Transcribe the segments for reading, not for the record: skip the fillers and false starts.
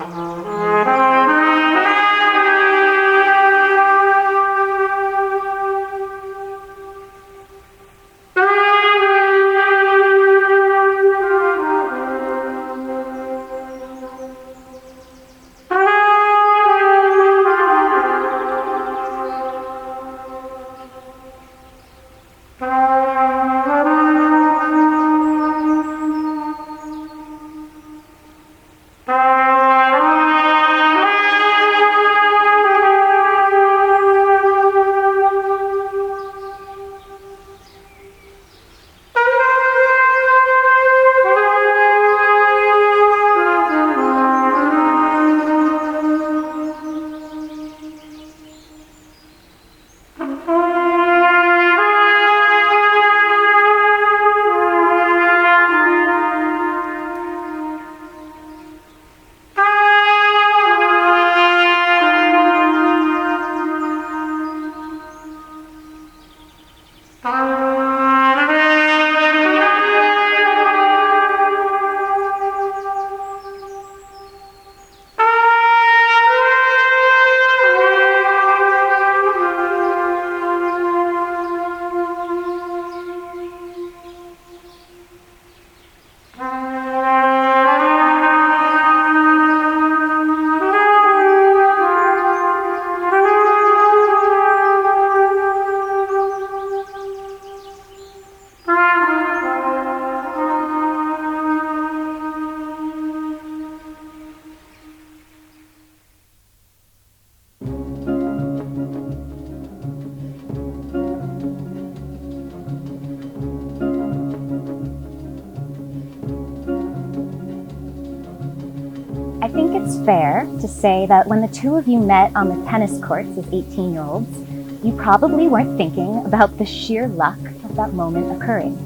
think it's fair to say that when the two of you met on the tennis courts as 18-year-olds, you probably weren't thinking about the sheer luck of that moment occurring.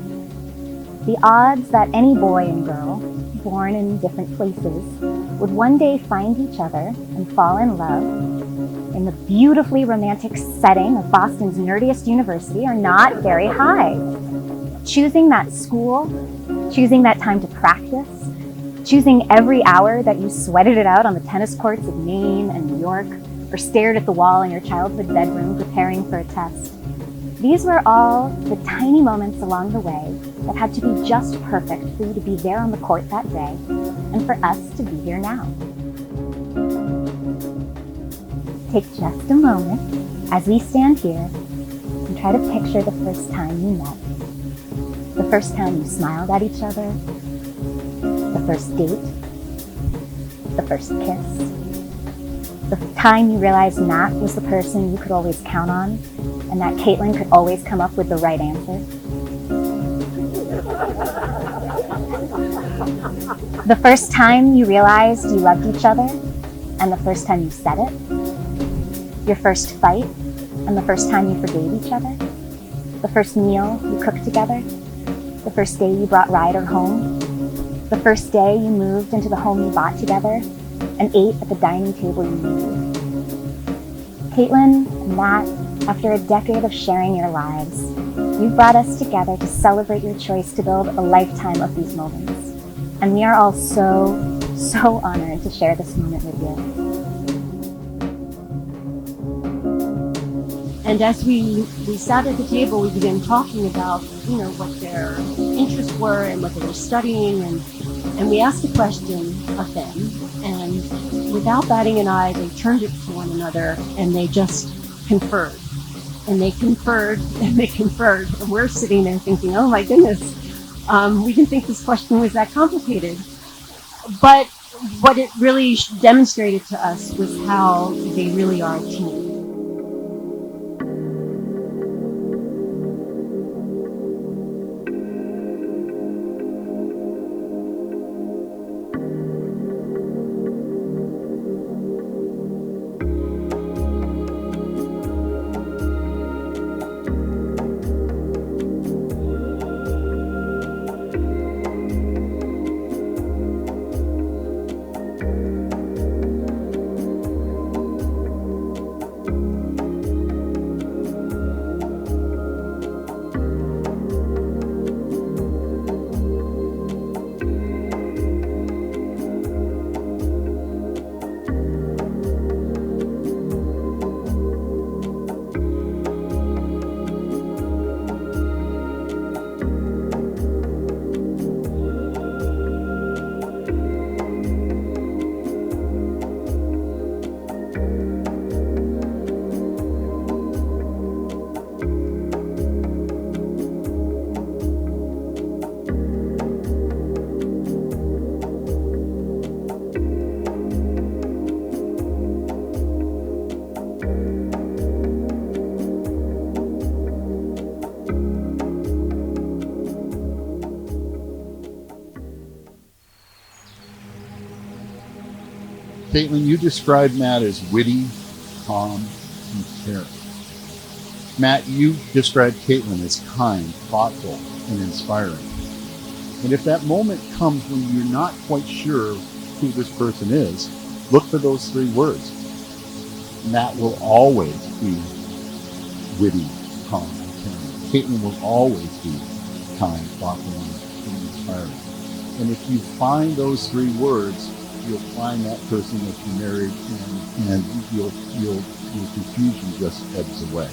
The odds that any boy and girl, born in different places, would one day find each other and fall in love in the beautifully romantic setting of Boston's nerdiest university are not very high. Choosing that school, choosing that time to practice, choosing every hour that you sweated it out on the tennis courts of Maine and New York, or stared at the wall in your childhood bedroom preparing for a test. These were all the tiny moments along the way that had to be just perfect for you to be there on the court that day, and for us to be here now. Take just a moment as we stand here and try to picture the first time you met. The first time you smiled at each other, the first date, the first kiss, the time you realized Matt was the person you could always count on, and that Caitlin could always come up with the right answer. The first time you realized you loved each other, and the first time you said it. Your first fight, and the first time you forgave each other. The first meal you cooked together. The first day you brought Ryder home. The first day you moved into the home you bought together and ate at the dining table you made. Caitlin and Matt, after a decade of sharing your lives, you've brought us together to celebrate your choice to build a lifetime of these moments. And we are all so honored to share this moment with you. And as we sat at the table, we began talking about, what their interests were and what they were studying, and we asked a question of them, and without batting an eye, they turned it to one another, and they just conferred. And they conferred, and they conferred, and we're sitting there thinking, oh my goodness, we didn't think this question was that complicated. But what it really demonstrated to us was how they really are a team. Caitlin, you described Matt as witty, calm, and caring. Matt, you described Caitlin as kind, thoughtful, and inspiring. And if that moment comes when you're not quite sure who this person is, look for those three words. Matt will always be witty, calm, and caring. Caitlin will always be kind, thoughtful, and inspiring. And if you find those three words, you'll find that person that you married, and your confusion just ebbs away.